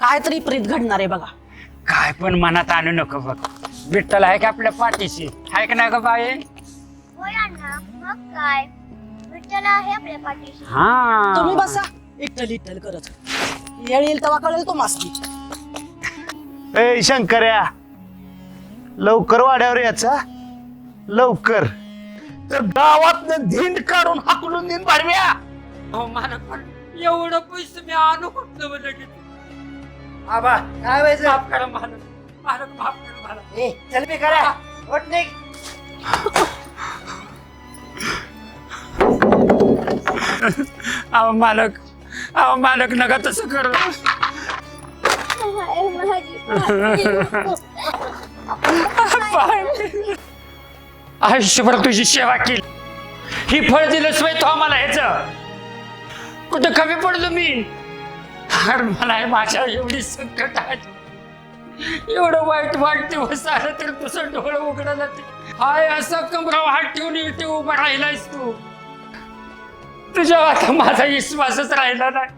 काहीतरी प्रीत घडणार आहे बघा. काय पण मनात आणू नको बघ. विठ्ठल आहे का आपल्या पाठीशी? आहे का नाही ग बाई? होय अण्णा, मग काय विठ्ठल आहे आपल्या पाठीशी. हा तुम्ही बसा इट्टल इट्टल करत. येळ येईल तेव्हा कळेल तो मास्ती. ए शंकर्या, लवकर वाड्यावर याचा, लवकर. तर गावात धिंड काढून हाकलून देईन पाडव्या. अहो मला पण एवढं पैसे मी आणू कुठलं म्हणलं की आबा काय व्हायचं? माफ करा मालक. मालक माफ करा मला. ए चल बे करा उठ निघ. अहो मालक नका तसं करू. आयुष्यभर तुझी सेवा केली, ही फळ दिलंच बाई तो आम्हाला ह्याच. कुठं कमी पडलो मी? अरे मला माझ्या एवढी संकट आहे, एवढं वाईट वाईट दिवस आलं तर तुझं डोळं उघडायला हाय असं कमरावर हात ठेवून इथे उभा राहिलायस तू. तुझ्या आता माझा विश्वासच राहिला नाही.